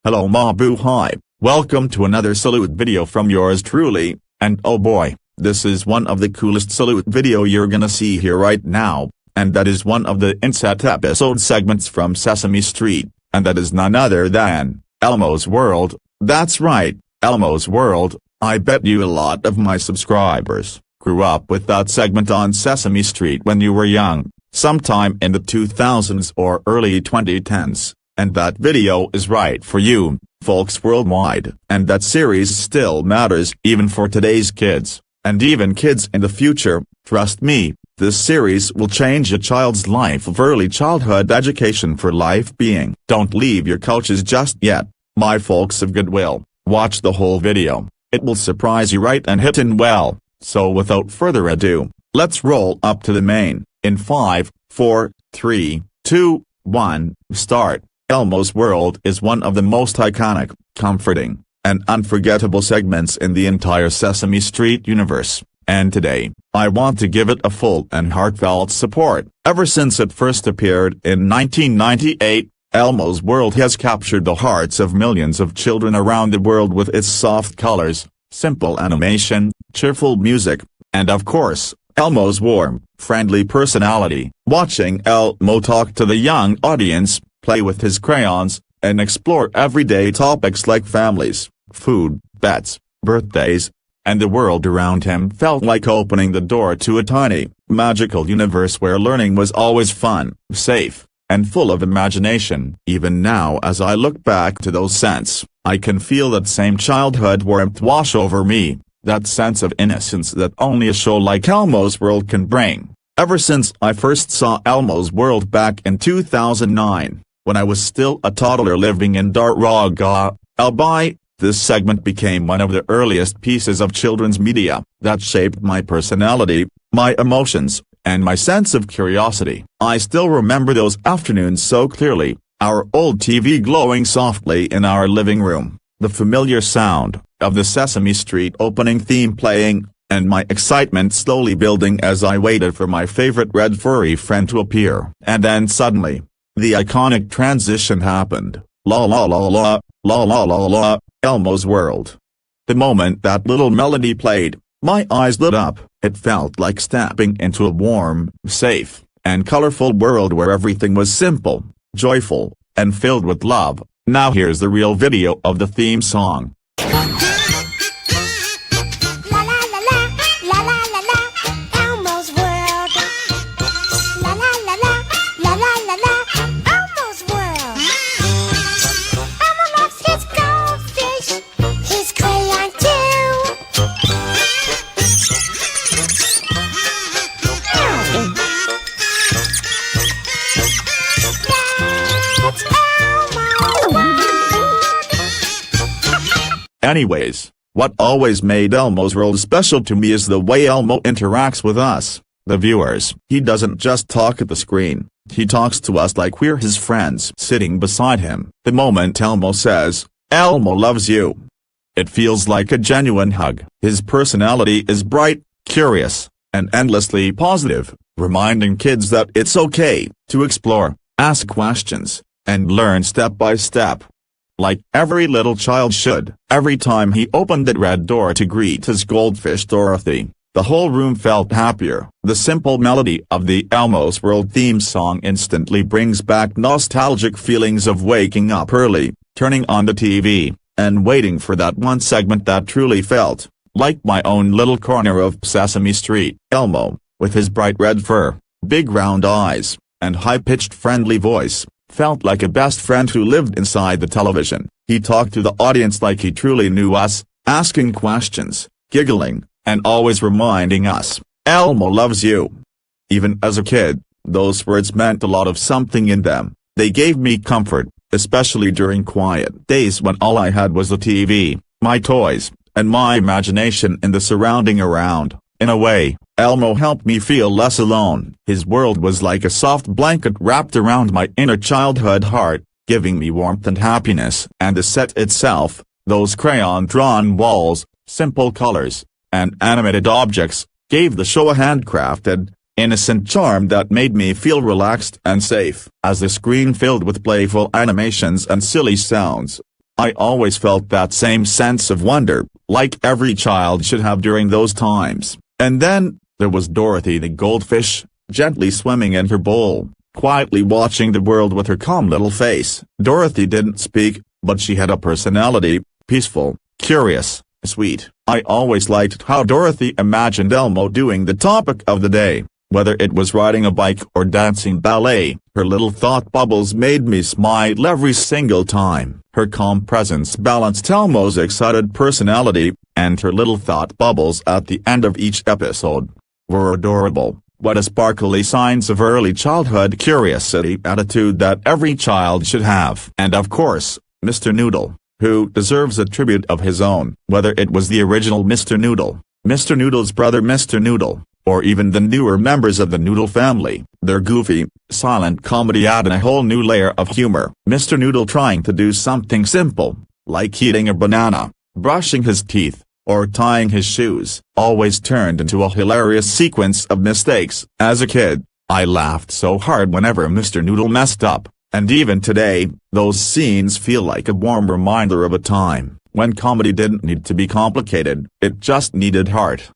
Hello Mabu, hi, welcome to another salute video from yours truly, and oh boy, this is one of the coolest salute video you're gonna see here right now, and that is one of the inset episode segments from Sesame Street, and that is none other than Elmo's World. That's right, Elmo's World. I bet you a lot of my subscribers grew up with that segment on Sesame Street when you were young, sometime in the 2000s or early 2010s. And that video is right for you, folks worldwide. And that series still matters even for today's kids, and even kids in the future. Trust me, this series will change a child's life of early childhood education for life being. Don't leave your couches just yet, my folks of goodwill. Watch the whole video, it will surprise you right and hit in well. So without further ado, let's roll up to the main, in 5, 4, 3, 2, 1, start. Elmo's World is one of the most iconic, comforting, and unforgettable segments in the entire Sesame Street universe, and today, I want to give it a full and heartfelt support. Ever since it first appeared in 1998, Elmo's World has captured the hearts of millions of children around the world with its soft colors, simple animation, cheerful music, and of course, Elmo's warm, friendly personality. Watching Elmo talk to the young audience, play with his crayons, and explore everyday topics like families, food, pets, birthdays, and the world around him felt like opening the door to a tiny, magical universe where learning was always fun, safe, and full of imagination. Even now as I look back to those scents, I can feel that same childhood warmth wash over me, that sense of innocence that only a show like Elmo's World can bring. Ever since I first saw Elmo's World back in 2009, when I was still a toddler living in Daraga, Albay, this segment became one of the earliest pieces of children's media that shaped my personality, my emotions, and my sense of curiosity. I still remember those afternoons so clearly, our old TV glowing softly in our living room, the familiar sound of the Sesame Street opening theme playing, and my excitement slowly building as I waited for my favorite red furry friend to appear. And then suddenly, the iconic transition happened. La la la la, la la la la, Elmo's World. The moment that little melody played, my eyes lit up. It felt like stepping into a warm, safe, and colorful world where everything was simple, joyful, and filled with love. Now here's the real video of the theme song. Anyways, what always made Elmo's World special to me is the way Elmo interacts with us, the viewers. He doesn't just talk at the screen, he talks to us like we're his friends sitting beside him. The moment Elmo says, "Elmo loves you," it feels like a genuine hug. His personality is bright, curious, and endlessly positive, reminding kids that it's okay to explore, ask questions, and learn step by step. Like every little child should. Every time he opened that red door to greet his goldfish Dorothy, the whole room felt happier. The simple melody of the Elmo's World theme song instantly brings back nostalgic feelings of waking up early, turning on the TV, and waiting for that one segment that truly felt like my own little corner of Sesame Street. Elmo, with his bright red fur, big round eyes, and high-pitched friendly voice, felt like a best friend who lived inside the television. He talked to the audience like he truly knew us, asking questions, giggling, and always reminding us, "Elmo loves you." Even as a kid, those words meant a lot of something in them. They gave me comfort, especially during quiet days when all I had was the TV, my toys, and my imagination in the surrounding around. In a way, Elmo helped me feel less alone. His world was like a soft blanket wrapped around my inner childhood heart, giving me warmth and happiness. And the set itself, those crayon-drawn walls, simple colors, and animated objects, gave the show a handcrafted, innocent charm that made me feel relaxed and safe. As the screen filled with playful animations and silly sounds, I always felt that same sense of wonder, like every child should have during those times. And then, there was Dorothy the goldfish, gently swimming in her bowl, quietly watching the world with her calm little face. Dorothy didn't speak, but she had a personality, peaceful, curious, sweet. I always liked how Dorothy imagined Elmo doing the topic of the day, whether it was riding a bike or dancing ballet. Her little thought bubbles made me smile every single time. Her calm presence balanced Elmo's excited personality, and her little thought bubbles at the end of each episode were adorable. What a sparkly signs of early childhood curiosity attitude that every child should have. And of course, Mr. Noodle, who deserves a tribute of his own. Whether it was the original Mr. Noodle, Mr. Noodle's brother Mr. Noodle, or even the newer members of the Noodle family, their goofy, silent comedy added a whole new layer of humor. Mr. Noodle trying to do something simple, like eating a banana, brushing his teeth, or tying his shoes, always turned into a hilarious sequence of mistakes. As a kid, I laughed so hard whenever Mr. Noodle messed up, and even today, those scenes feel like a warm reminder of a time when comedy didn't need to be complicated, it just needed heart.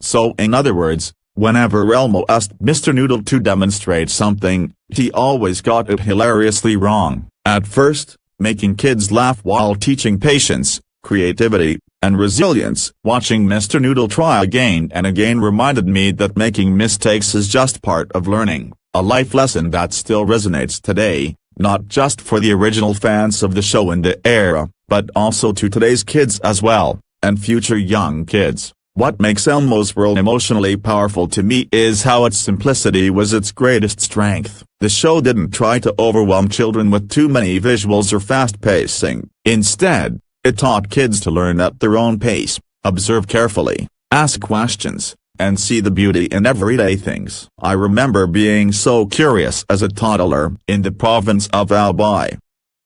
So in other words, whenever Elmo asked Mr. Noodle to demonstrate something, he always got it hilariously wrong. At first, making kids laugh while teaching patience, creativity, and resilience. Watching Mr. Noodle try again and again reminded me that making mistakes is just part of learning, a life lesson that still resonates today, not just for the original fans of the show in the era, but also to today's kids as well, and future young kids. What makes Elmo's world emotionally powerful to me is how its simplicity was its greatest strength. The show didn't try to overwhelm children with too many visuals or fast pacing. Instead, it taught kids to learn at their own pace, observe carefully, ask questions, and see the beauty in everyday things. I remember being so curious as a toddler in the province of Albay.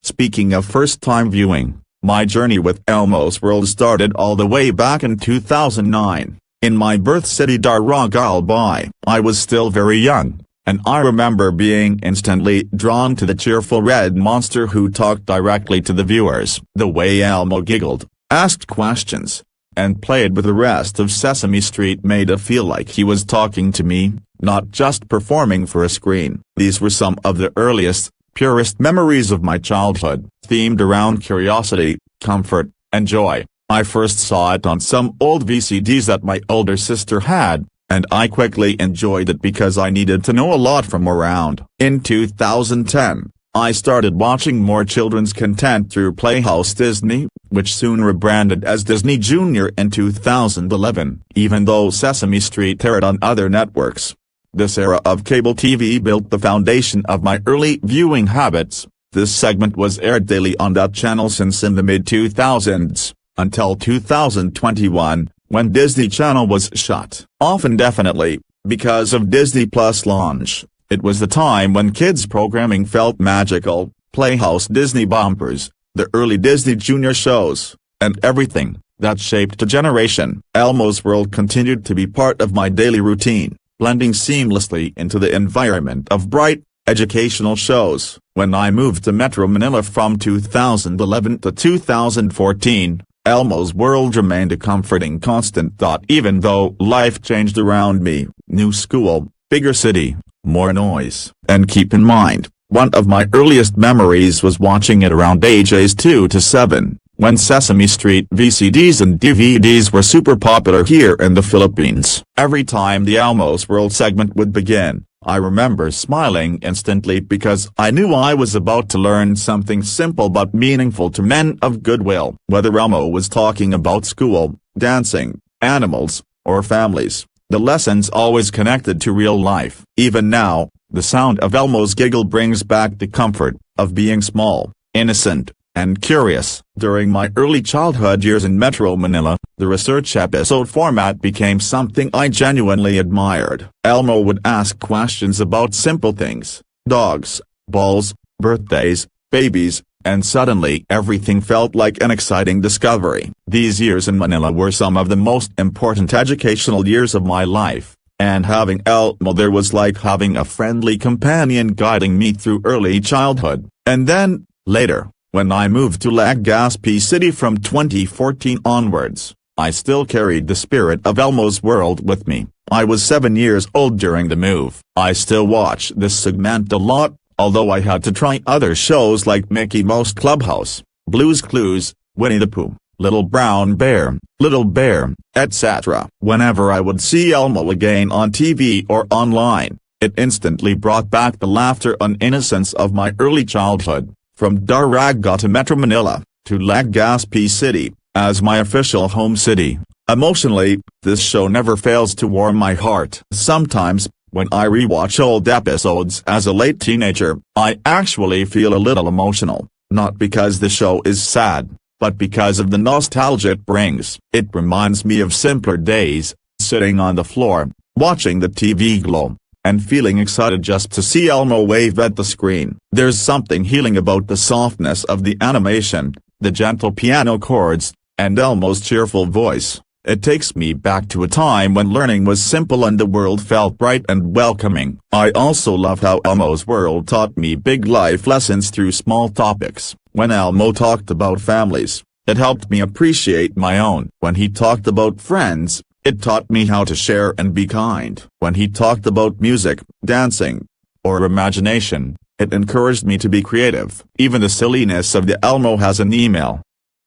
Speaking of first-time viewing, my journey with Elmo's World started all the way back in 2009. In my birth city Daraga, Albay, I was still very young, and I remember being instantly drawn to the cheerful red monster who talked directly to the viewers. The way Elmo giggled, asked questions, and played with the rest of Sesame Street made it feel like he was talking to me, not just performing for a screen. These were some of the earliest, purest memories of my childhood, themed around curiosity, comfort, and joy. I first saw it on some old VCDs that my older sister had, and I quickly enjoyed it because I needed to know a lot from around. In 2010, I started watching more children's content through Playhouse Disney, which soon rebranded as Disney Junior in 2011, even though Sesame Street aired on other networks. This era of cable TV built the foundation of my early viewing habits. This segment was aired daily on that channel since in the mid-2000s, until 2021, when Disney Channel was shut off indefinitely, because of Disney Plus launch. It was the time when kids' programming felt magical, Playhouse Disney bumpers, the early Disney Junior shows, and everything that shaped a generation. Elmo's World continued to be part of my daily routine, blending seamlessly into the environment of bright, educational shows. When I moved to Metro Manila from 2011 to 2014, Elmo's World remained a comforting constant. Even though life changed around me, new school, bigger city, more noise. And keep in mind, one of my earliest memories was watching it around ages 2 to 7, when Sesame Street VCDs and DVDs were super popular here in the Philippines. Every time the Elmo's World segment would begin, I remember smiling instantly because I knew I was about to learn something simple but meaningful to men of goodwill. Whether Elmo was talking about school, dancing, animals, or families, the lessons always connected to real life. Even now, the sound of Elmo's giggle brings back the comfort of being small, innocent, and curious. During my early childhood years in Metro Manila, the research episode format became something I genuinely admired. Elmo would ask questions about simple things, dogs, balls, birthdays, babies, and suddenly everything felt like an exciting discovery. These years in Manila were some of the most important educational years of my life, and having Elmo there was like having a friendly companion guiding me through early childhood. And then, later, When I moved to Legazpi City from 2014 onwards, I still carried the spirit of Elmo's World with me. I was 7 years old during the move. I still watch this segment a lot, although I had to try other shows like Mickey Mouse Clubhouse, Blue's Clues, Winnie the Pooh, Little Brown Bear, Little Bear, etc. Whenever I would see Elmo again on TV or online, it instantly brought back the laughter and innocence of my early childhood. From Daraga to Metro Manila, to Legazpi City, as my official home city, emotionally, this show never fails to warm my heart. Sometimes, when I rewatch old episodes as a late teenager, I actually feel a little emotional, not because the show is sad, but because of the nostalgia it brings. It reminds me of simpler days, sitting on the floor, watching the TV glow, and feeling excited just to see Elmo wave at the screen. There's something healing about the softness of the animation, the gentle piano chords, and Elmo's cheerful voice. It takes me back to a time when learning was simple and the world felt bright and welcoming. I also love how Elmo's World taught me big life lessons through small topics. When Elmo talked about families, it helped me appreciate my own. When he talked about friends, it taught me how to share and be kind. When he talked about music, dancing, or imagination, it encouraged me to be creative. Even the silliness of the Elmo has an email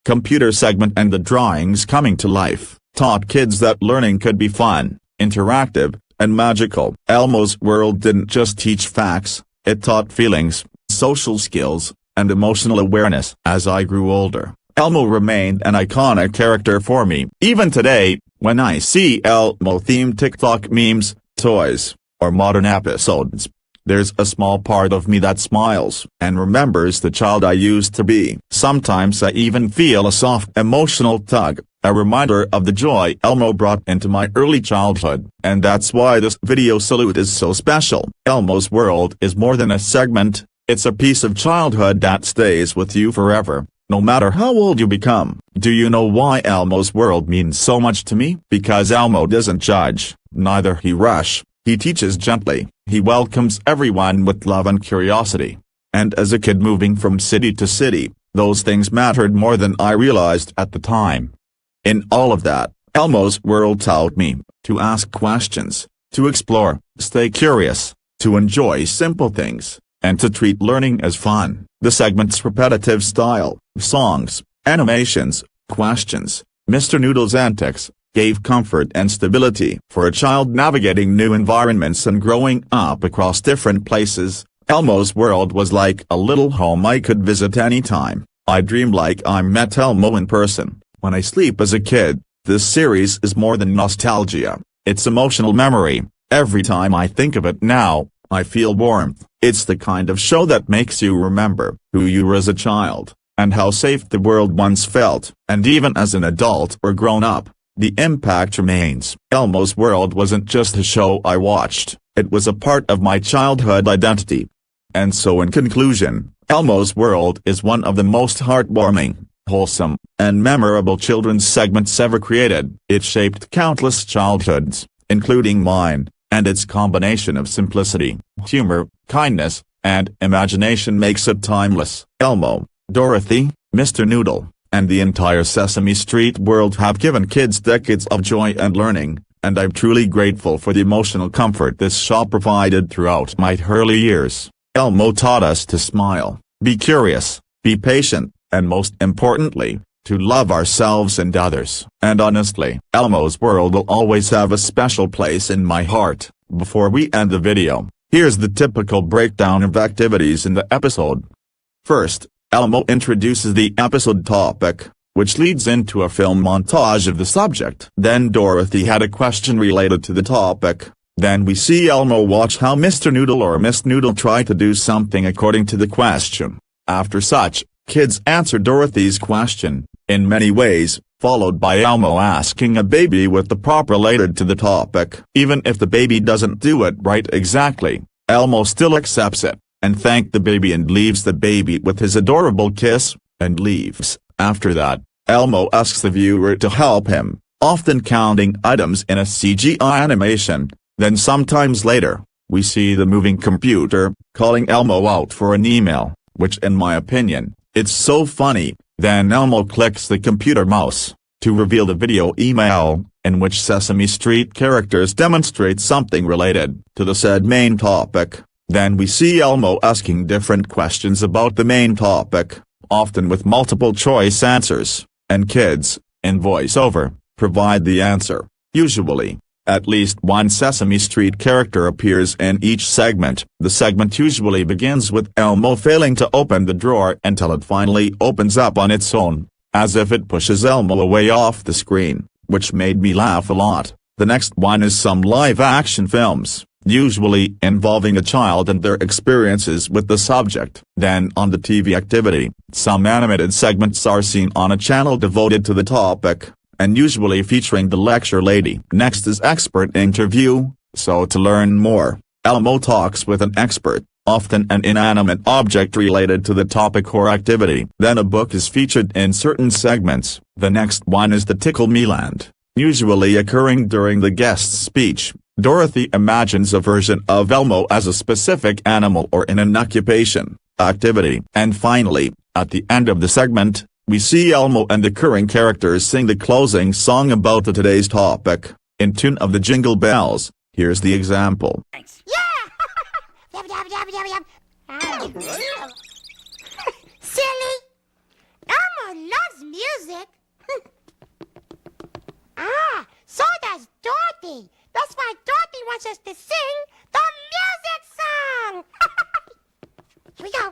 computer segment and the drawings coming to life taught kids that learning could be fun, interactive, and magical. Elmo's World didn't just teach facts, it taught feelings, social skills, and emotional awareness. As I grew older, Elmo remained an iconic character for me. Even today, when I see Elmo-themed TikTok memes, toys, or modern episodes, there's a small part of me that smiles and remembers the child I used to be. Sometimes I even feel a soft emotional tug, a reminder of the joy Elmo brought into my early childhood. And that's why this video salute is so special. Elmo's World is more than a segment, it's a piece of childhood that stays with you forever, no matter how old you become. Do you know why Elmo's World means so much to me? Because Elmo doesn't judge, neither he rush. He teaches gently, he welcomes everyone with love and curiosity. And as a kid moving from city to city, those things mattered more than I realized at the time. In all of that, Elmo's World taught me to ask questions, to explore, stay curious, to enjoy simple things, and to treat learning as fun. The segment's repetitive style, songs, animations, questions, Mr. Noodle's antics, gave comfort and stability. For a child navigating new environments and growing up across different places, Elmo's World was like a little home I could visit anytime. I dream like I met Elmo in person. When I sleep as a kid, this series is more than nostalgia, it's emotional memory. Every time I think of it now, I feel warmth. It's the kind of show that makes you remember who you were as a child, and how safe the world once felt. And even as an adult or grown up, the impact remains. Elmo's World wasn't just a show I watched, it was a part of my childhood identity. And so in conclusion, Elmo's World is one of the most heartwarming, wholesome, and memorable children's segments ever created. It shaped countless childhoods, including mine, and its combination of simplicity, humor, kindness, and imagination makes it timeless. Elmo, Dorothy, Mr. Noodle, and the entire Sesame Street world have given kids decades of joy and learning, and I'm truly grateful for the emotional comfort this show provided throughout my early years. Elmo taught us to smile, be curious, be patient, and most importantly, to love ourselves and others. And honestly, Elmo's World will always have a special place in my heart. Before we end the video, here's the typical breakdown of activities in the episode. First, Elmo introduces the episode topic, which leads into a film montage of the subject. Then Dorothy had a question related to the topic. Then we see Elmo watch how Mr. Noodle or Miss Noodle try to do something according to the question. After such, kids answer Dorothy's question, in many ways, followed by Elmo asking a baby with the prop related to the topic. Even if the baby doesn't do it right exactly, Elmo still accepts it, and thanks the baby and leaves the baby with his adorable kiss, and leaves. After that, Elmo asks the viewer to help him, often counting items in a CGI animation. Then sometimes later, we see the moving computer, calling Elmo out for an email, which in my opinion, It's so funny. Then Elmo clicks the computer mouse to reveal the video email, in which Sesame Street characters demonstrate something related to the said main topic. Then we see Elmo asking different questions about the main topic, often with multiple choice answers, and kids, in voiceover, provide the answer. Usually, at least one Sesame Street character appears in each segment. The segment usually begins with Elmo failing to open the drawer until it finally opens up on its own, as if it pushes Elmo away off the screen, which made me laugh a lot. The next one is some live-action films, usually involving a child and their experiences with the subject. Then on the TV activity, some animated segments are seen on a channel devoted to the topic, and usually featuring the lecture lady. Next is expert interview, so to learn more, Elmo talks with an expert, often an inanimate object related to the topic or activity. Then a book is featured in certain segments. The next one is the Tickle Me Land, usually occurring during the guest's speech. Dorothy imagines a version of Elmo as a specific animal or in an occupation, activity. And finally, at the end of the segment, we see Elmo and the current characters sing the closing song about today's topic, in tune of the Jingle Bells. Here's the example. Thanks. Yeah! Silly! Elmo loves music! So does Dorothy! That's why Dorothy wants us to sing the music song! Here we go.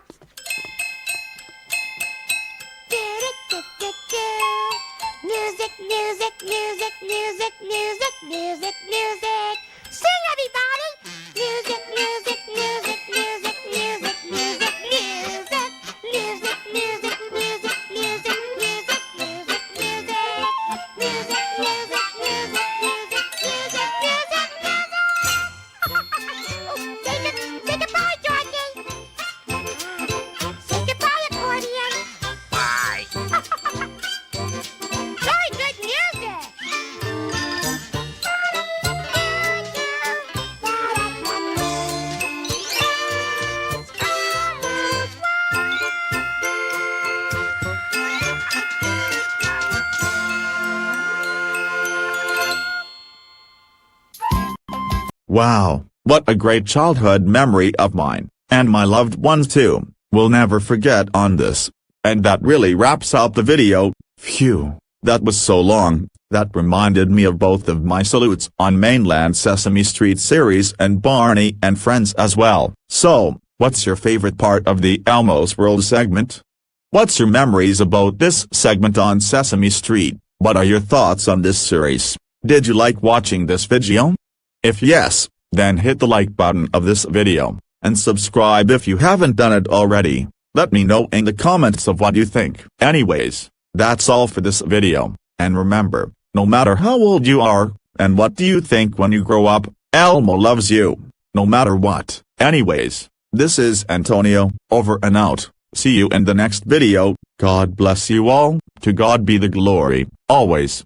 Music, music, music, music, music, music, music. Sing, everybody! Music, music, music, music, music, music, music, music, music, music, music, music, music, music, music, music, music, say goodbye, Dorothy. Say goodbye, accordion. Bye. Very good music. Wow, what a great childhood memory of mine, and my loved ones too. We'll never forget on this. And that really wraps up the video. Phew, that was so long. That reminded me of both of my salutes on mainland Sesame Street series and Barney and Friends as well. So, what's your favorite part of the Elmo's World segment? What's your memories about this segment on Sesame Street? What are your thoughts on this series? Did you like watching this video? If yes, then hit the like button of this video, and subscribe if you haven't done it already. Let me know in the comments of what you think. Anyways, that's all for this video, and remember, no matter how old you are, and what do you think when you grow up, Elmo loves you, no matter what. Anyways, this is Antonio, over and out. See you in the next video. God bless you all, to God be the glory, always.